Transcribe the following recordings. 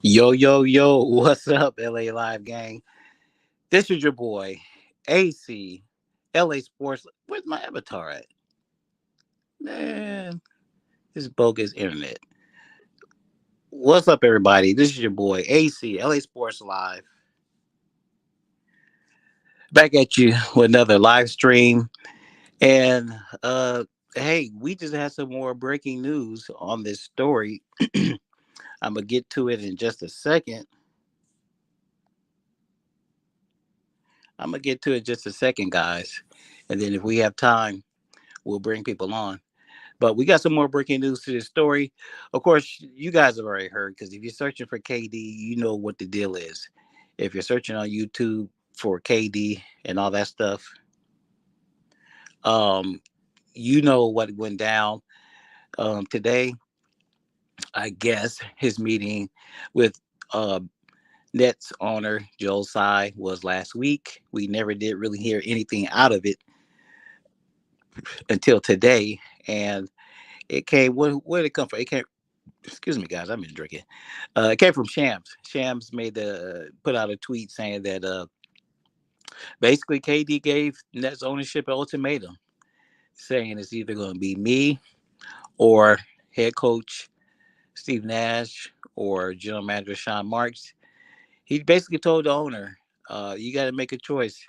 Yo, yo, yo, what's up, LA Live gang? This is your boy, AC, LA Sports. Where's my avatar at? Man, this bogus internet. What's up, everybody? This is your boy, AC, LA Sports Live. Back at you with another live stream. And, hey, we just had some more breaking news on this story. I'm going to get to it in just a second. Guys. And then if we have time, we'll bring people on. But we got some more breaking news to this story. Of course, you guys have already heard because if you're searching for KD, you know what the deal is. If you're searching on YouTube for KD and all that stuff, um, you know what went down today. I guess his meeting with uh, Nets owner Joel Tsai was last week. We never did really hear anything out of it until today, and it came. Where did it come from? It came. Excuse me, guys. I've been drinking. It came from Shams. Shams made the put out a tweet saying that basically KD gave Nets ownership an ultimatum, saying it's either going to be me or head coach Steve Nash or general manager Sean Marks. He basically told the owner, "You got to make a choice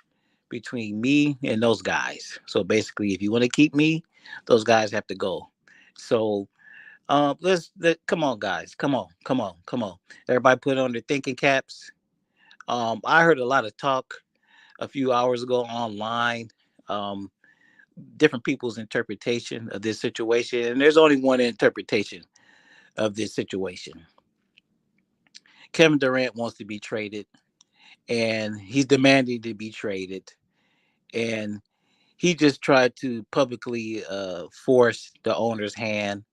between me and those guys. So basically, if you want to keep me, those guys have to go." So come on, guys, come on. Everybody put on their thinking caps. I heard a lot of talk a few hours ago online, um, different people's interpretation of this situation, and there's only one interpretation of this situation. Kevin Durant wants to be traded, and he's demanding to be traded, and he just tried to publicly force the owner's hand.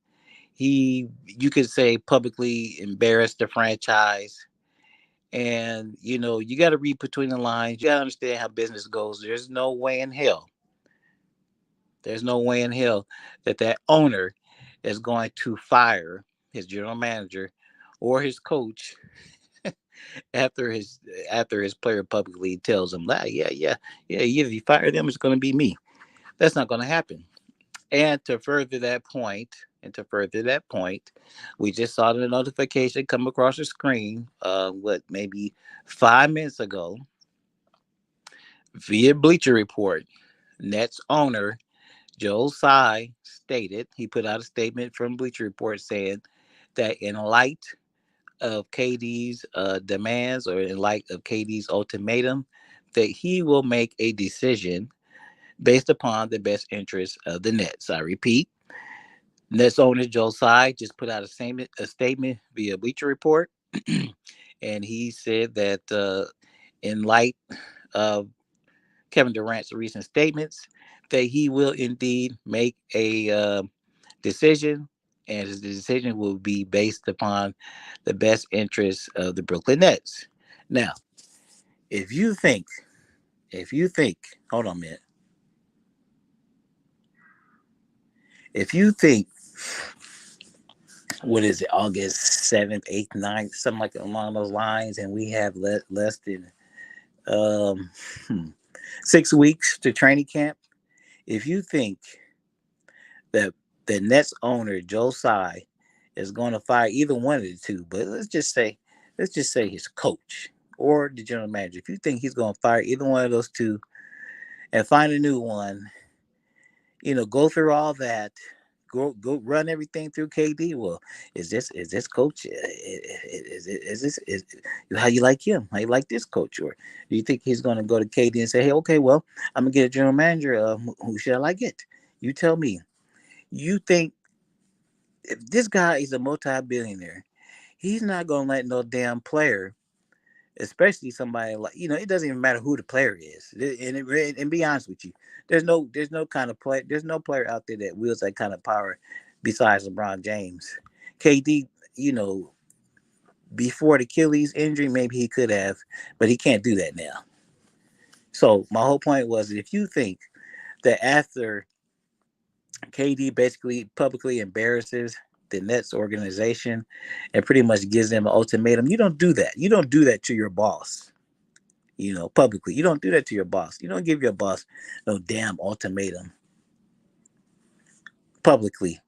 You could say, publicly embarrassed the franchise. And you got to read between the lines. You got to understand how business goes. There's no way in hell that owner is going to fire his general manager or his coach after his player publicly tells him that, yeah, if you fire them, it's going to be me. That's not going to happen. And to further that point, we just saw the notification come across the screen, maybe 5 minutes ago, via Bleacher Report. Nets owner Joe Tsai stated, he put out a statement from Bleacher Report saying that in light of KD's demands, or in light of KD's ultimatum, that he will make a decision based upon the best interest of the Nets. I repeat, Nets owner Joe Tsai just put out a statement via Bleacher Report, and he said that in light of Kevin Durant's recent statements, that he will indeed make a decision, and his decision will be based upon the best interests of the Brooklyn Nets. Now, if you think, hold on a minute, if you think, what is it, August 7th, 8th, 9th, something like along those lines, and we have less than um, hmm, 6 weeks to training camp. If you think that the Nets owner Joe Tsai is going to fire either one of the two, but let's just say his coach or the general manager. If you think he's going to fire either one of those two and find a new one, go through all that, go run everything through KD. Well, is this coach? Is how you like him? How you like this coach? Or do you think he's going to go to KD and say, "Hey, okay, well, I'm gonna get a general manager. Who shall I get? You tell me." You think, if this guy is a multi-billionaire, he's not gonna let no damn player, especially somebody like, it doesn't even matter who the player is. And be honest with you, there's no kind of play, there's no player out there that wields that kind of power besides LeBron James. KD, you know, before the Achilles injury, maybe he could have, but he can't do that now. So my whole point was, if you think that after KD basically publicly embarrasses the Nets organization and pretty much gives them an ultimatum. You don't do that. You don't do that to your boss. Publicly. You don't do that to your boss. You don't give your boss no damn ultimatum publicly.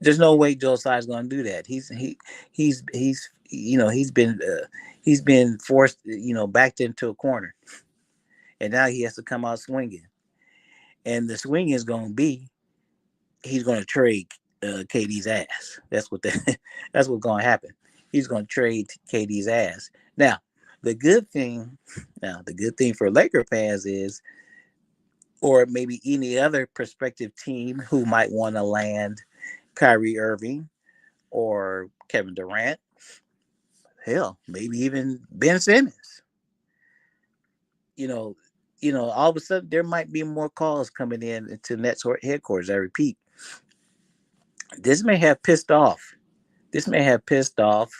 There's no way Joe Tsai's going to do that. He's been forced, backed into a corner, and now he has to come out swinging. And the swing is going to be he's going to trade KD's ass. That's what's going to happen. He's going to trade KD's ass. Now, the good thing, the good thing for Laker fans is, or maybe any other prospective team who might want to land Kyrie Irving or Kevin Durant, hell, maybe even Ben Simmons. You know, all of a sudden there might be more calls coming in into Nets headquarters. I repeat, this may have pissed off. This may have pissed off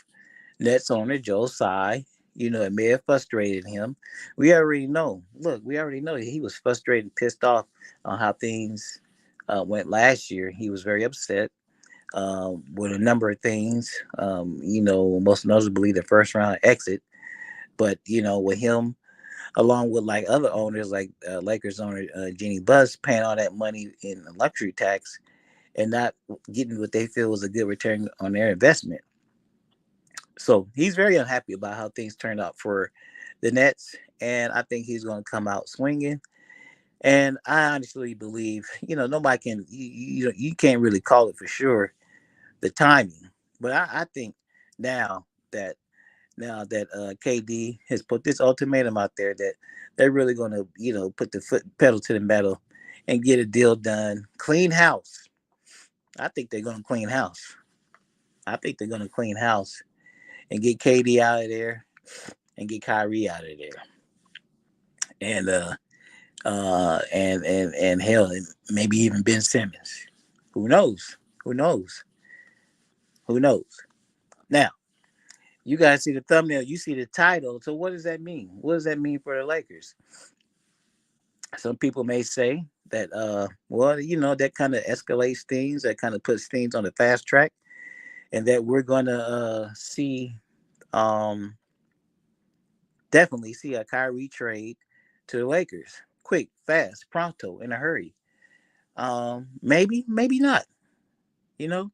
Nets owner Joe Tsai. It may have frustrated him. We already know. Look, we already know he was frustrated and pissed off on how things went last year. He was very upset with a number of things. Most notably the first round exit. But with him, along with like other owners, like Lakers owner Jeannie Buss, paying all that money in luxury tax and not getting what they feel was a good return on their investment. So he's very unhappy about how things turned out for the Nets, and I think he's going to come out swinging. And I honestly believe, nobody can, you can't really call it for sure the timing, but I think now that KD has put this ultimatum out there that they're really going to put the foot pedal to the metal and get a deal done, clean house. I think they're going to clean house. I think they're going to clean house and get KD out of there and get Kyrie out of there. And and hell, maybe even Ben Simmons. Who knows? Who knows? Who knows? Now, you guys see the thumbnail, you see the title. So what does that mean? What does that mean for the Lakers? Some people may say that well, that kind of escalates things, that kind of puts things on the fast track, and that we're gonna see definitely see a Kyrie trade to the Lakers. Quick, fast, pronto, in a hurry. Maybe, maybe not. You know,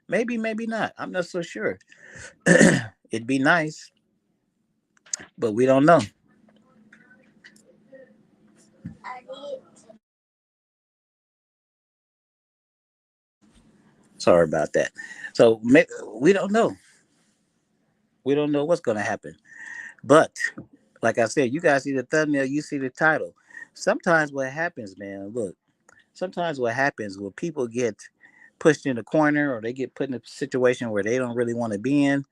maybe not. I'm not so sure. It'd be nice, but we don't know. Sorry about that. So we don't know. We don't know what's going to happen. But like I said, you guys see the thumbnail, you see the title. Sometimes what happens, man, look, sometimes what happens when people get pushed in a corner or they get put in a situation where they don't really want to be in,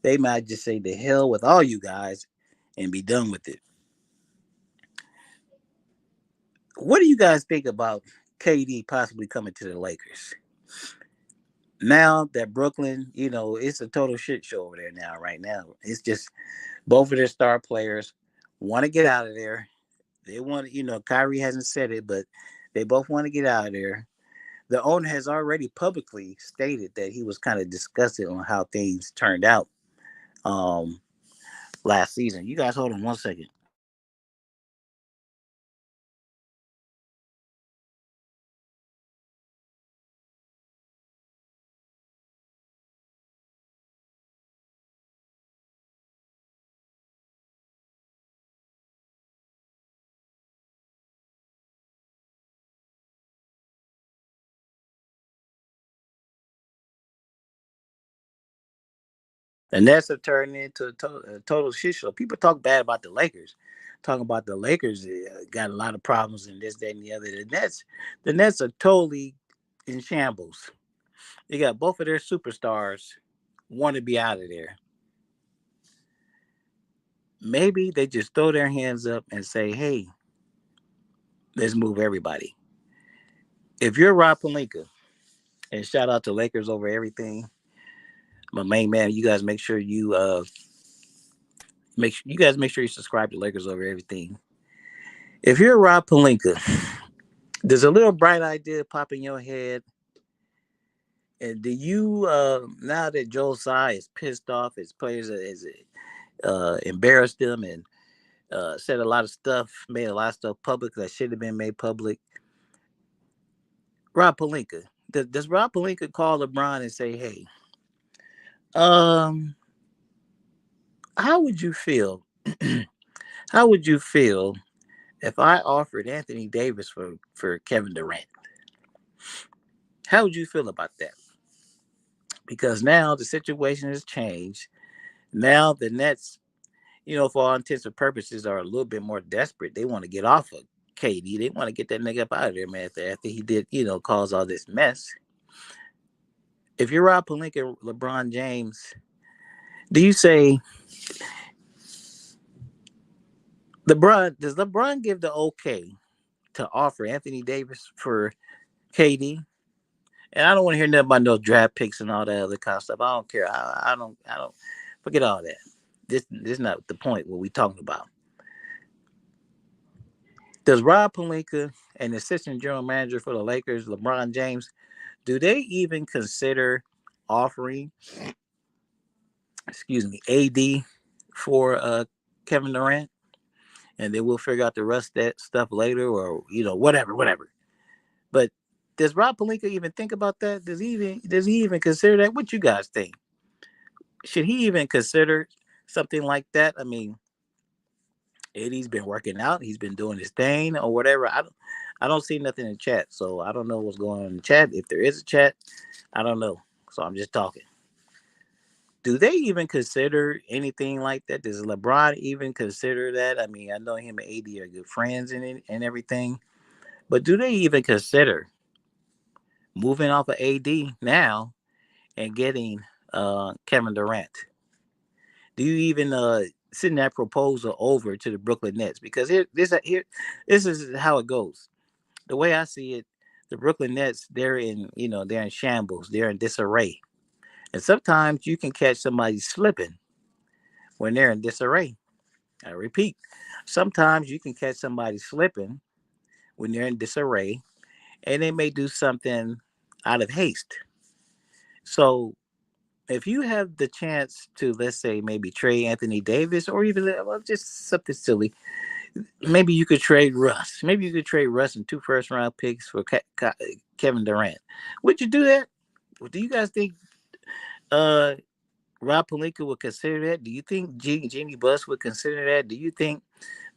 they might just say the hell with all you guys and be done with it. What do you guys think about KD possibly coming to the Lakers? Now that Brooklyn, it's a total shit show over there now, right now. It's just both of their star players want to get out of there. They want, Kyrie hasn't said it, but they both want to get out of there. The owner has already publicly stated that he was kind of disgusted on how things turned out um, last season. You guys hold on one second. And that's a turn into a total shit show. People talk bad about the Lakers, talking about the Lakers got a lot of problems and this, that, and the other. The Nets are totally in shambles. They got both of their superstars want to be out of there. Maybe they just throw their hands up and say, "Hey, let's move everybody." If you're Rob Palinka, and shout out to Lakers over everything, my main man, you guys make sure you subscribe to Lakers over everything. If you're Rob Palinka, there's a little bright idea pop in your head And do you now that Joe Tsai is pissed off, his players is embarrassed them and said a lot of stuff, made a lot of stuff public that should have been made public. Rob Palinka, does Rob Palinka call LeBron and say, "Hey, um, how would you feel? How would you feel if I offered Anthony Davis for Kevin Durant? How would you feel about that? Because now the situation has changed. Now the Nets, for all intents and purposes, are a little bit more desperate. They want to get off of KD. They want to get that nigga up out of there, man. After he did, cause all this mess. If you're Rob Palinka, LeBron James, do you say does LeBron give the okay to offer Anthony Davis for KD? And I don't want to hear nothing about no draft picks and all that other kind of stuff. I don't care. I don't forget all that. This is not the point what we talking about. Does Rob Palinka and the assistant general manager for the Lakers, LeBron James, do they even consider offering, AD for Kevin Durant? And then we'll figure out the rest of that stuff later, or whatever. But does Rob Palinka even think about that? Does he even consider that? What you guys think? Should he even consider something like that? I mean, Eddie's been working out. He's been doing his thing or whatever. I don't see nothing in chat, so I don't know what's going on in the chat. If there is a chat, I don't know. So I'm just talking. Do they even consider anything like that? Does LeBron even consider that? I mean, I know him and AD are good friends and everything, but do they even consider moving off of AD now and getting Kevin Durant? Do you even send that proposal over to the Brooklyn Nets? Because this is how it goes. The way I see it, the Brooklyn Nets, they're in shambles, they're in disarray, and sometimes you can catch somebody slipping when they're in disarray. I repeat, sometimes you can catch somebody slipping when they're in disarray, and they may do something out of haste. So if you have the chance to, let's say, maybe trade Anthony Davis, or even just something silly, maybe you could trade Russ. Maybe you could trade Russ and two first round picks for Kevin Durant. Would you do that? Do you guys think uh, Rob Palinka would consider that? Do you think Jeannie Buss would consider that? Do you think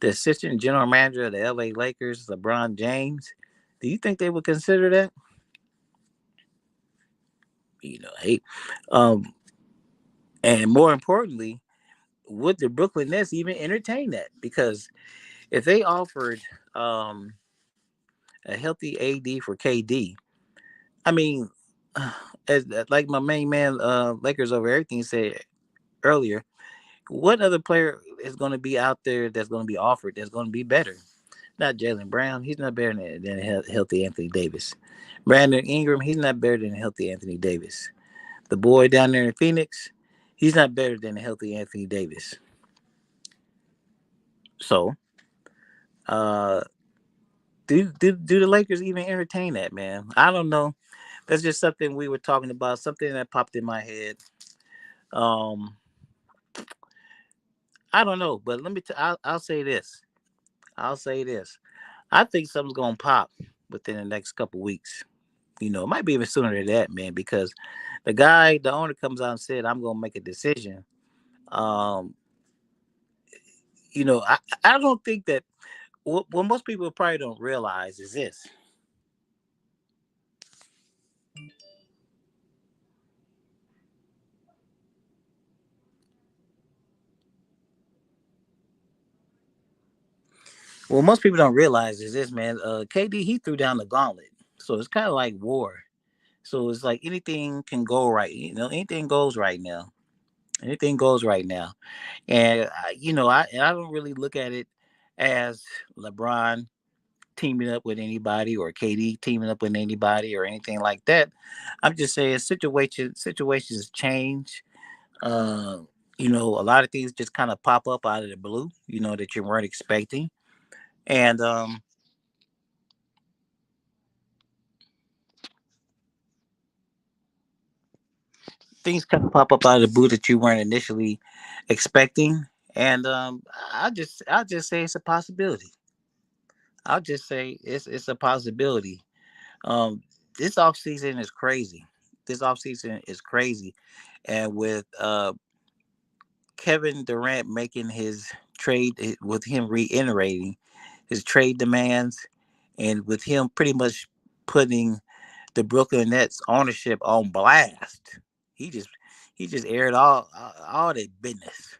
the assistant general manager of the LA Lakers, LeBron James, do you think they would consider that? Hey, um, and more importantly, would the Brooklyn Nets even entertain that? Because if they offered um, a healthy AD for KD, I mean, as like my main man, Lakers over everything said earlier, what other player is going to be out there that's going to be offered that's going to be better? Not Jalen Brown. He's not better than healthy Anthony Davis. Brandon Ingram. He's not better than healthy Anthony Davis. The boy down there in Phoenix. He's not better than a healthy Anthony Davis. So, uh, do the Lakers even entertain that, man? I don't know. That's just something we were talking about. Something that popped in my head. Um, I don't know, but let me. I'll say this. I'll say this. I think something's gonna pop within the next couple weeks. It might be even sooner than that, man, because the owner comes out and said, "I'm gonna make a decision." Um, I don't think that what most people probably don't realize is this. What most people don't realize is this, man. KD, he threw down the gauntlet, so it's kind of like war. So it's like anything can go right. Anything goes right now. Anything goes right now. And I don't really look at it as LeBron teaming up with anybody or KD teaming up with anybody or anything like that. I'm just saying situations change. Uh, a lot of things just kind of pop up out of the blue, that you weren't expecting. And things kind of pop up out of the blue that you weren't initially expecting, and I'll just say it's a possibility. I'll just say it's a possibility. Um, this off season is crazy. This off season is crazy, and with Kevin Durant making his trade, with him reiterating his trade demands, and with him pretty much putting the Brooklyn Nets ownership on blast. He just he just aired all their business.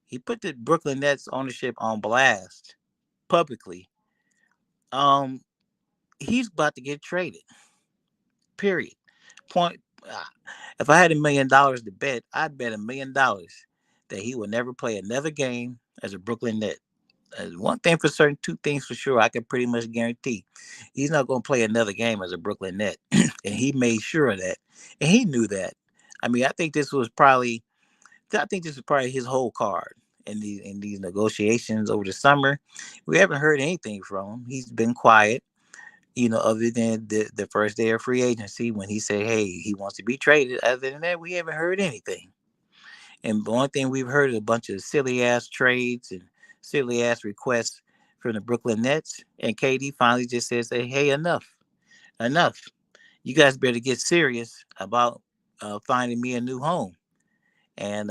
He put the Brooklyn Nets ownership on blast publicly. Um, he's about to get traded. Period. Point. If I had $1 million to bet, I'd bet $1 million that he would never play another game as a Brooklyn Net. One thing for certain, two things for sure, I can pretty much guarantee. He's not going to play another game as a Brooklyn Net. And he made sure of that. And he knew that. I mean, I think this was probably his whole card in these negotiations over the summer. We haven't heard anything from him. He's been quiet, other than the first day of free agency when he said, hey, he wants to be traded. Other than that, we haven't heard anything. And the only thing we've heard is a bunch of silly ass trades and silly ass requests from the Brooklyn Nets. And KD finally just says, hey, enough. You guys better get serious about finding me a new home. And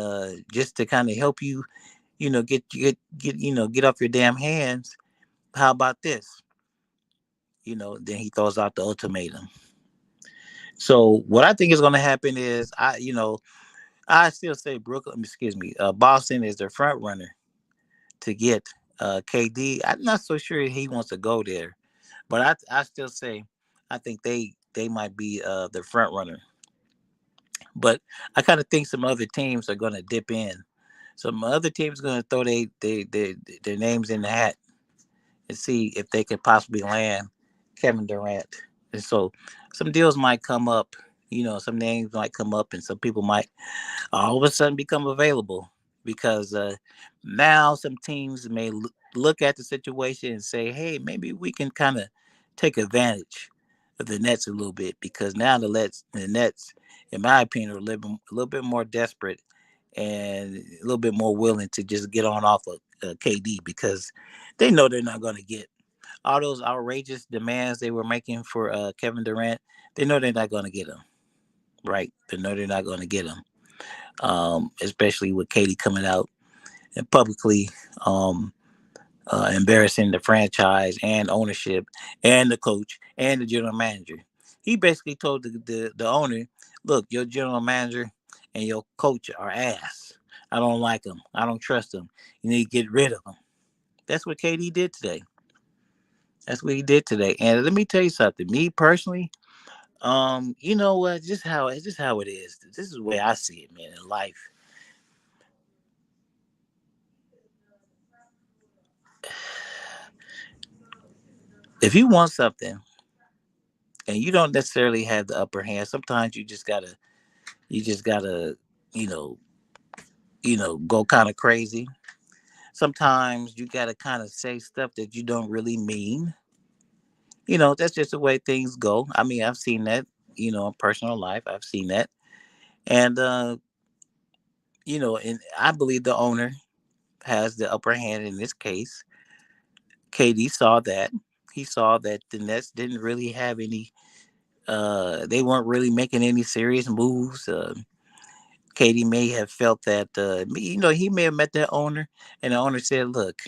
just to kind of help you, get off your damn hands. How about this? Then he throws out the ultimatum. So what I think is going to happen is, I still say Brooklyn, excuse me, Boston is the front runner to get KD. I'm not so sure he wants to go there, but I still say I think they might be the front runner. But I kind of think some other teams are going to dip in. Some other teams are going to throw their names in the hat and see if they could possibly land Kevin Durant. And so some deals might come up. Some names might come up, and some people might all of a sudden become available because now some teams may look at the situation and say, hey, maybe we can kind of take advantage of the Nets a little bit because now the Nets, in my opinion, are a little bit more desperate and a little bit more willing to just get on off of KD because they know they're not going to get all those outrageous demands they were making for Kevin Durant. They know they're not going to get him, right? They know they're not going to get him, especially with Katie coming out and publicly embarrassing the franchise and ownership and the coach and the general manager. He basically told the owner, look, your general manager and your coach are ass. I don't like them. I don't trust them. You need to get rid of them. That's what KD did today. That's what he did today. And let me tell you something. Me personally, you know what? Just how it is. This is the way I see it, man, in life. If you want something and you don't necessarily have the upper hand, sometimes you just gotta, you know, go kind of crazy. Sometimes you gotta kind of say stuff that you don't really mean. That's just the way things go. I mean, I've seen that, in personal life. I've seen that. And and I believe the owner has the upper hand in this case. KD saw that. He saw that the Nets didn't really have any they weren't really making any serious moves. Katie may have felt that, he may have met that owner, and the owner said, "Look,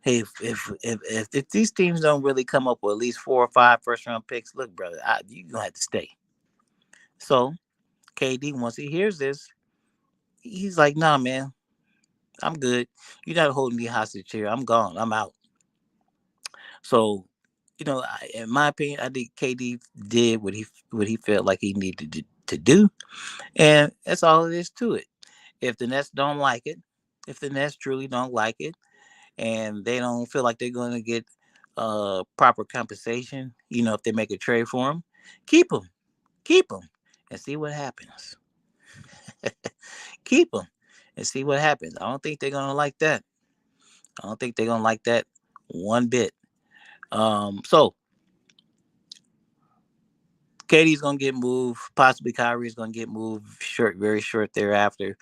hey, if these teams don't really come up with at least 4 or 5 first round picks, look, brother, you gonna have to stay." So KD, once he hears this, he's like, "Nah, man, I'm good. You're not holding me hostage here. I'm gone. I'm out." So, in my opinion, I think KD did what he felt like he needed to do, and that's all it is to it. If the Nets don't like it, if the Nets truly don't like it, and they don't feel like they're going to get proper compensation, if they make a trade for him, keep him, keep him, and see what happens. Keep him and see what happens. I don't think they're going to like that. I don't think they're going to like that one bit. So KD's gonna get moved. Possibly Kyrie's gonna get moved short, very short thereafter.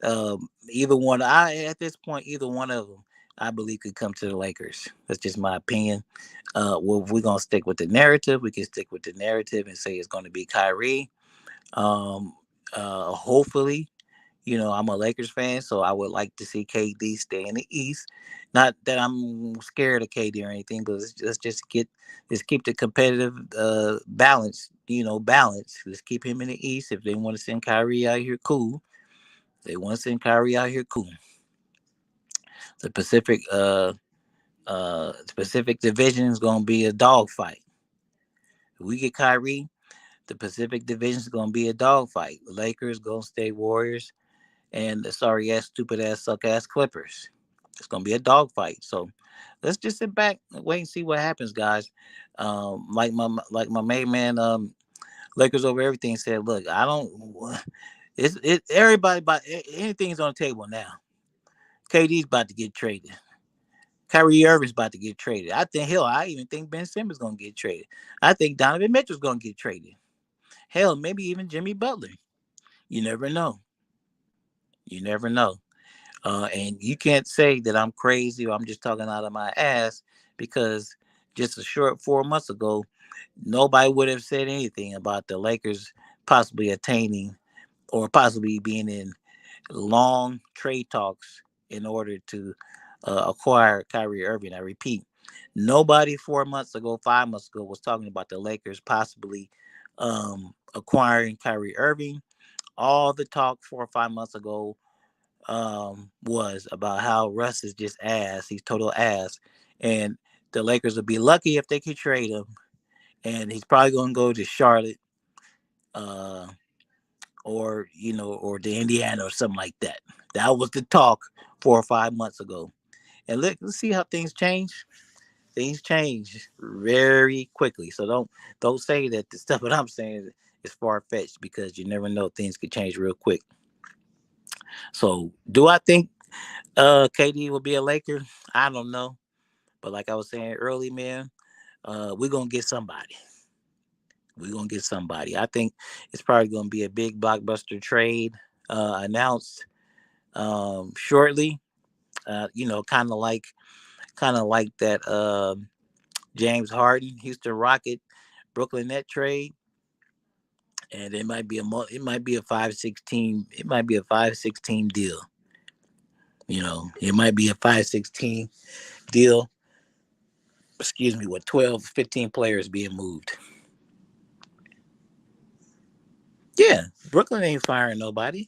Either one, I at this point, either one of them, I believe could come to the Lakers. That's just my opinion. Well, if we're gonna stick with the narrative, we can stick with the narrative and say it's going to be Kyrie. Um, Hopefully, I'm a Lakers fan, so I would like to see KD stay in the East. Not that I'm scared of KD or anything, but let's just keep the competitive balance. Balance. Let's keep him in the East. If they want to send Kyrie out here, cool. If they want to send Kyrie out here, cool. The Pacific Division is gonna be a dogfight. If we get Kyrie, the Pacific Division is gonna be a dogfight. The Lakers, Golden State Warriors, and the sorry ass, stupid ass, suck ass Clippers. It's gonna be a dogfight. So let's just sit back and wait and see what happens, guys. Like my main man, Lakers over everything said, look, I don't. It's everybody, but anything's on the table now. KD's about to get traded. Kyrie Irving's about to get traded. I even think Ben Simmons gonna get traded. I think Donovan Mitchell's gonna get traded. Hell, maybe even Jimmy Butler. You never know. You never know. And you can't say that I'm crazy or I'm just talking out of my ass because just a short 4 months ago, nobody would have said anything about the Lakers possibly attaining or possibly being in long trade talks in order to acquire Kyrie Irving. I repeat, nobody 4 months ago, 5 months ago was talking about the Lakers possibly acquiring Kyrie Irving. All the talk 4 or 5 months ago was about how Russ is just ass. He's total ass. And the Lakers would be lucky if they could trade him. And he's probably going to go to Charlotte uh, or to Indiana or something like that. That was the talk 4 or 5 months ago. And let's see how things change. Things change very quickly. So don't say that the stuff that I'm saying is far fetched because you never know, things could change real quick. So do I think KD will be a Laker? I don't know. But like I was saying early, man, we're gonna get somebody. We're gonna get somebody. I think it's probably gonna be a big blockbuster trade announced shortly. Kind of like that James Harden, Houston Rocket, Brooklyn Net trade, and it might be a 5-16, it might be a 5-16 deal. It might be a 5-16 deal. Excuse me, with 12, 15 players being moved. Yeah, Brooklyn ain't firing nobody.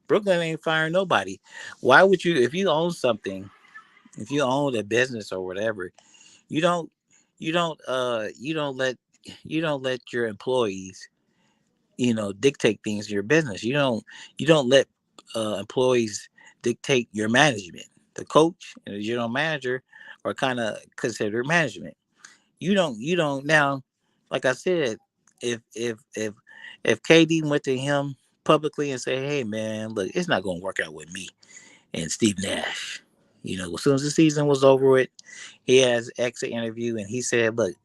Brooklyn ain't firing nobody. Why would you, if you own something, if you own a business or whatever, you don't, you don't let your employees, dictate things in your business. You don't let employees dictate your management. The coach and the general manager are kind of considered management. You don't now, like I said, if KD went to him publicly and say, hey man, look, it's not gonna work out with me and Steve Nash. As soon as the season was over with, he has exit interview and he said, look,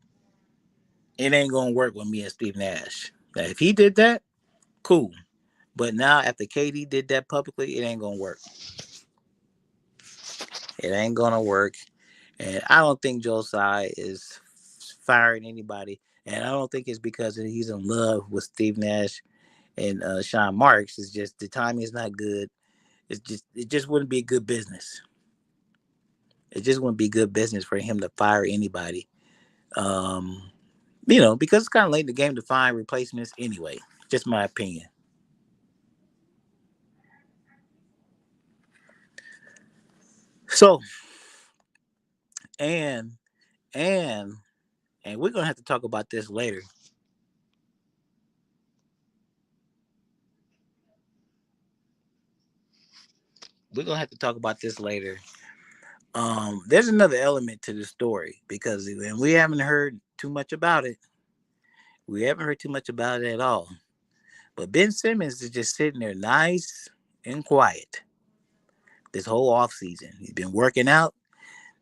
it ain't gonna work with me and Steve Nash. Now if he did that, cool. But now after KD did that publicly, it ain't gonna work. It ain't gonna work. And I don't think Joe Tsai is firing anybody. And I don't think it's because he's in love with Steve Nash and Sean Marks. It's just the timing is not good. It just wouldn't be good business. It just wouldn't be good business for him to fire anybody. Um, because it's kind of late in the game to find replacements anyway. Just my opinion. So and and and we're gonna have to talk about this later. We're gonna have to talk about this later. There's another element to the story because and we haven't heard too much about it. We haven't heard too much about it at all. But Ben Simmons is just sitting there nice and quiet this whole off season. He's been working out.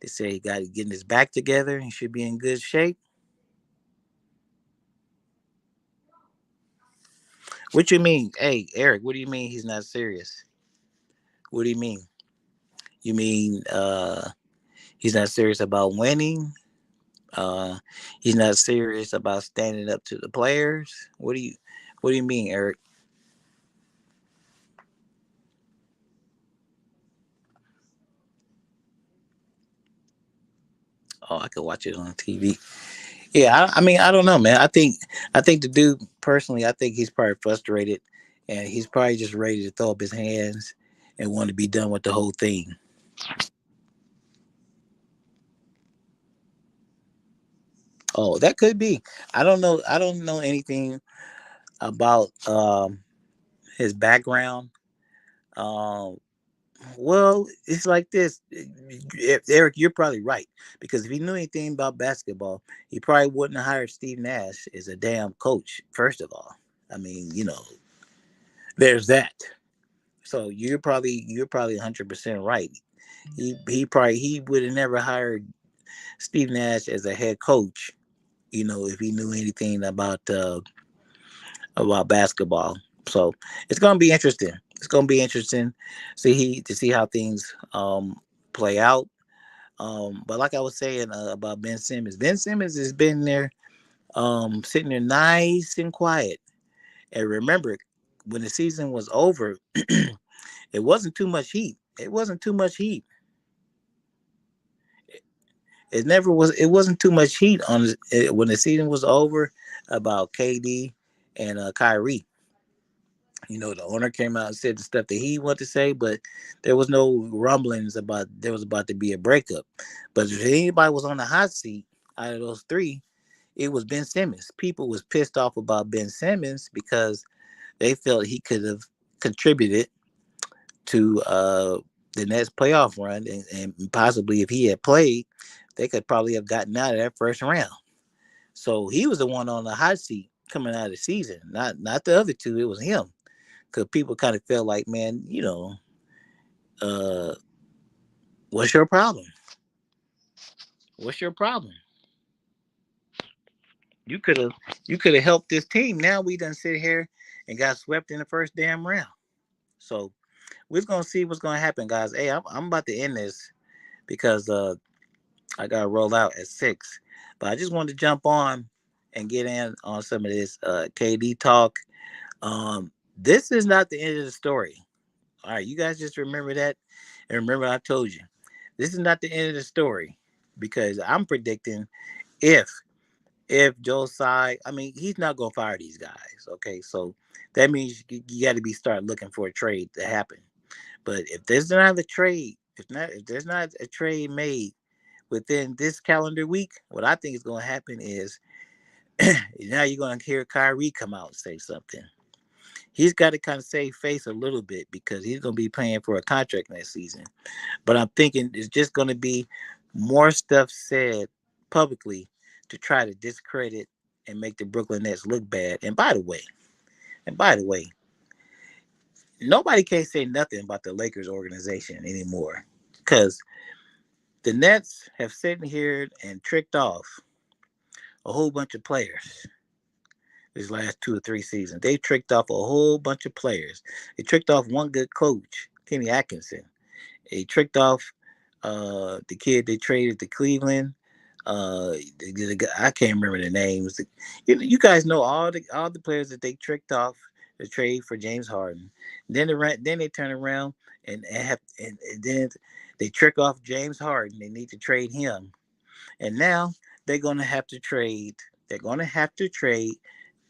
They say he got getting his back together. He should be in good shape. What you mean? Hey, Eric, what do you mean he's not serious? What do you mean? You mean he's not serious about winning? Uh he's not serious about standing up to the players? What do you mean, Eric? Oh, I could watch it on TV. Yeah, I mean, I don't know, man. I think the dude personally, I think he's probably frustrated, and he's probably just ready to throw up his hands and want to be done with the whole thing. Oh, that could be. I don't know. I don't know anything about his background. Um, well, it's like this, Eric. You're probably right because if he knew anything about basketball, he probably wouldn't have hired Steve Nash as a damn coach. First of all, I mean, there's that. So you're probably 100% right. He would have never hired Steve Nash as a head coach. If he knew anything about basketball. So it's gonna be interesting. It's gonna be interesting to see how things play out. But like I was saying about Ben Simmons has been there, sitting there nice and quiet. And remember, when the season was over, it wasn't too much heat. It wasn't too much heat. It never was. It wasn't too much heat on it when the season was over about KD and Kyrie. The owner came out and said the stuff that he wanted to say, but there was no rumblings about there was about to be a breakup. But if anybody was on the hot seat out of those three, it was Ben Simmons. People was pissed off about Ben Simmons because they felt he could have contributed to the next playoff run, and possibly if he had played, they could probably have gotten out of that first round. So he was the one on the hot seat coming out of the season, not the other two. It was him because people kind of felt like, man, uh, what's your problem? What's your problem? You could have you could have helped this team. Now we done sit here and got swept in the first damn round. So we're gonna see what's gonna happen, guys. Hey, I'm about to end this because I got to roll out at 6. But I just wanted to jump on and get in on some of this KD talk. This is not the end of the story. All right, you guys just remember that, and remember I told you this is not the end of the story because I'm predicting if Joe Tsai, I mean he's not gonna fire these guys. Okay, so that means you got to be start looking for a trade to happen. But if there's not a trade, if there's not a trade made within this calendar week, what I think is going to happen is now you're going to hear Kyrie come out and say something. He's got to kind of save face a little bit because he's going to be paying for a contract next season. But I'm thinking it's just going to be more stuff said publicly to try to discredit and make the Brooklyn Nets look bad. And by the way, nobody can say nothing about the Lakers organization anymore because the Nets have sitting here and tricked off a whole bunch of players these last 2 or 3 seasons. They tricked off a whole bunch of players. They tricked off one good coach, Kenny Atkinson. They tricked off the kid they traded to Cleveland. I can't remember the names. You guys know all the players that they tricked off to trade for James Harden. Then they turn around and then they trick off James Harden. They need to trade him, and now they're gonna have to trade. They're gonna have to trade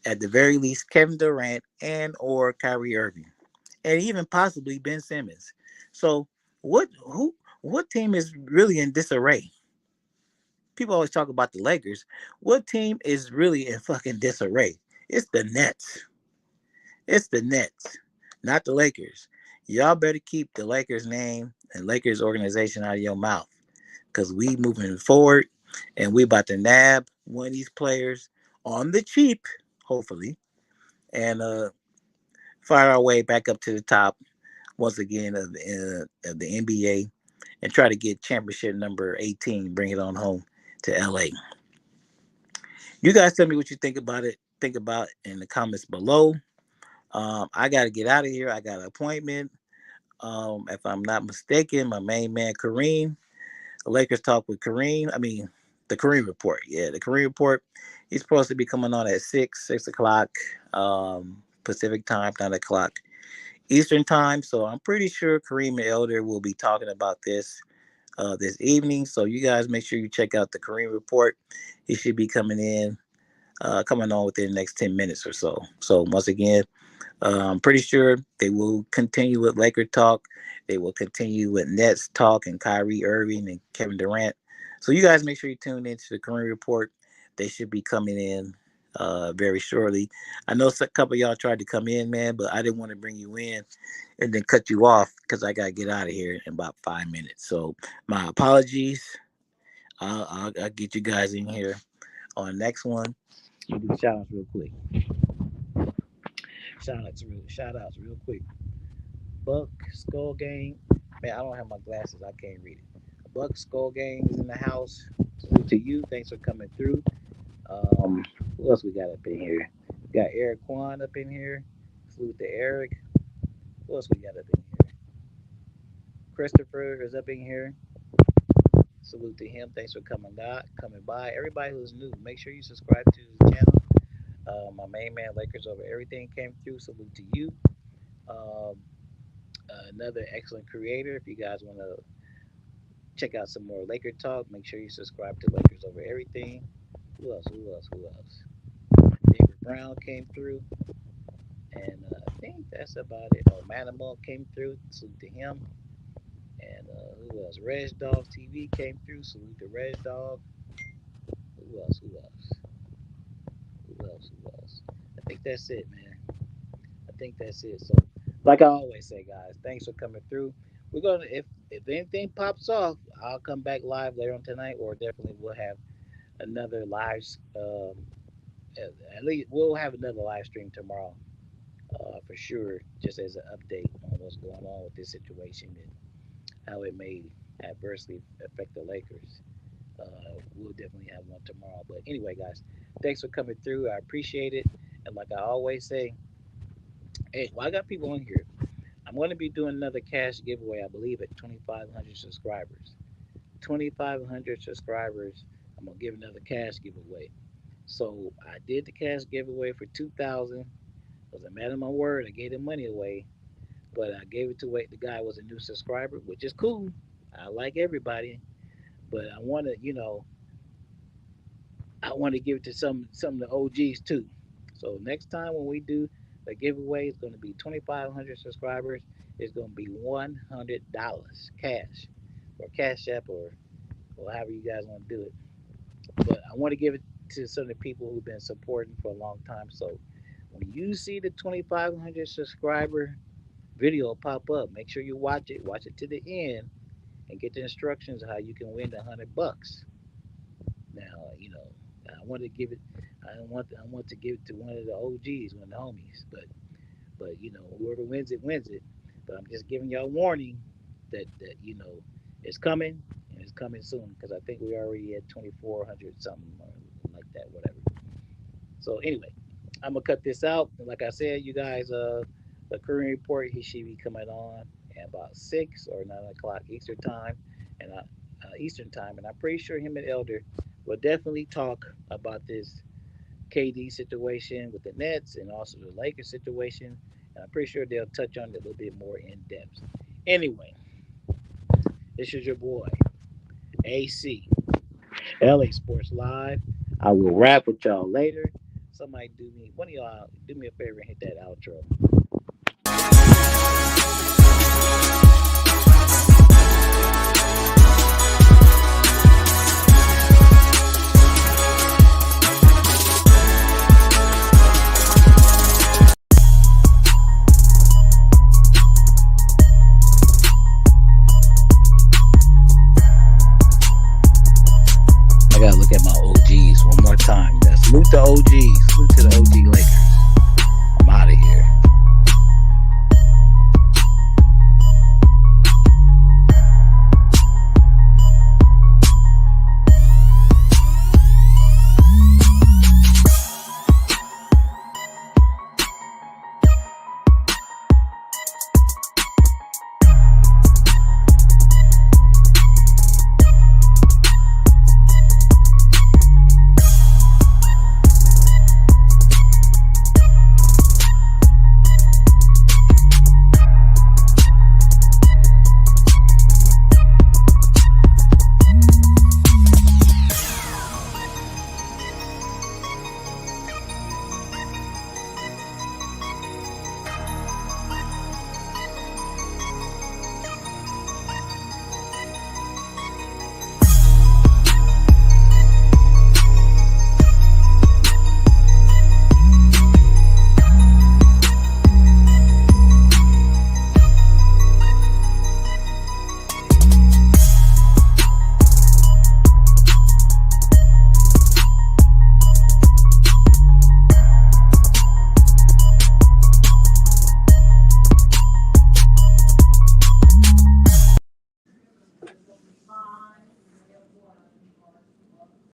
at the very least Kevin Durant and or Kyrie Irving, and even possibly Ben Simmons. So what team is really in disarray? People always talk about the Lakers. What team is really in fucking disarray? It's the Nets. It's the Nets, not the Lakers. Y'all better keep the Lakers name and Lakers organization out of your mouth because we moving forward and we about to nab one of these players on the cheap, hopefully, and find our way back up to the top once again of the NBA and try to get championship number 18, bring it on home to LA. You guys tell me what you think about it. Think about it in the comments below. I got to get out of here. I got an appointment. If I'm not mistaken, my main man Kareem, the Lakers talk with Kareem. I mean, the Kareem report. Yeah, the Kareem report. He's supposed to be coming on at 6 o'clock Pacific time, 9 o'clock Eastern time. So I'm pretty sure Kareem and Elder will be talking about this evening. So you guys make sure you check out the Kareem report. He should be coming on within the next 10 minutes or so. So once again, I'm pretty sure they will continue with Laker talk. They will continue with Nets talk and Kyrie Irving and Kevin Durant. So you guys make sure you tune into the Kareem report. They should be coming in very shortly. I know a couple of y'all tried to come in, man, but I didn't want to bring you in and then cut you off because I got to get out of here in about 5 minutes. So my apologies. I'll get you guys in here on the next one. You do shout outs real quick. Shout outs real quick. Buck Skull Gang. Man, I don't have my glasses. I can't read it. Buck Skull Gang is in the house. Salute to you. Thanks for coming through. Um, who else we got up in here? We got Eric Kwan up in here. Salute to Eric. Who else we got up in here? Christopher is up in here. Salute to him. Thanks for coming by. Everybody who's new, make sure you subscribe to the channel. My main man, Lakers over everything, came through. Salute to you. Um, Another excellent creator. If you guys want to check out some more Laker talk, make sure you subscribe to Lakers over everything. Who else? Who else? Who else? David Brown came through, and I think that's about it. Oh, Manimal came through. Salute to him. And who else? Red Dog TV came through. Salute to Red Dog. Who else? Who else? Who else? Who else? I think that's it, man. I think that's it. So, like I always say, guys, thanks for coming through. We're gonna if anything pops off, I'll come back live later on tonight, or definitely we'll have another live. At least we'll have another live stream tomorrow, for sure, just as an update on what's going on with this situation and how it may adversely affect the Lakers. We'll definitely have one tomorrow. But anyway, guys, thanks for coming through. I appreciate it. And like I always say, hey, well, I got people on here. I'm going to be doing another cash giveaway, I believe, at 2,500 subscribers. 2,500 subscribers, I'm going to give another cash giveaway. So I did the cash giveaway for 2,000. Was a man of my word. I gave the money away, but I gave it to the guy was a new subscriber, which is cool. I like everybody, but I want to, I want to give it to some of the OGs too. So next time when we do the giveaway, it's going to be 2,500 subscribers. It's going to be $100 cash, or Cash App, or however you guys want to do it. But I want to give it to some of the people who've been supporting for a long time. So when you see the 2,500 subscriber video pop up, make sure you watch it. Watch it to the end and get the instructions how you can win the $100. Now, I want to give it. I want to give it to one of the OGs, one of the homies. But whoever wins it wins it. But I'm just giving y'all warning that it's coming and it's coming soon, because I think we already at 2,400 something or like that, whatever. So anyway, I'm gonna cut this out. And like I said, you guys, the current report, he should be coming on at about 6 or 9 o'clock Eastern time, and I'm pretty sure him and Elder will definitely talk about this KD situation with the Nets and also the Lakers situation. And I'm pretty sure they'll touch on it a little bit more in depth. Anyway, this is your boy, AC, LA Sports Live. I will rap with y'all later. Somebody one of y'all do me a favor and hit that outro. I gotta look at my OGs one more time. Salute the OGs. Salute to the OG Lakers.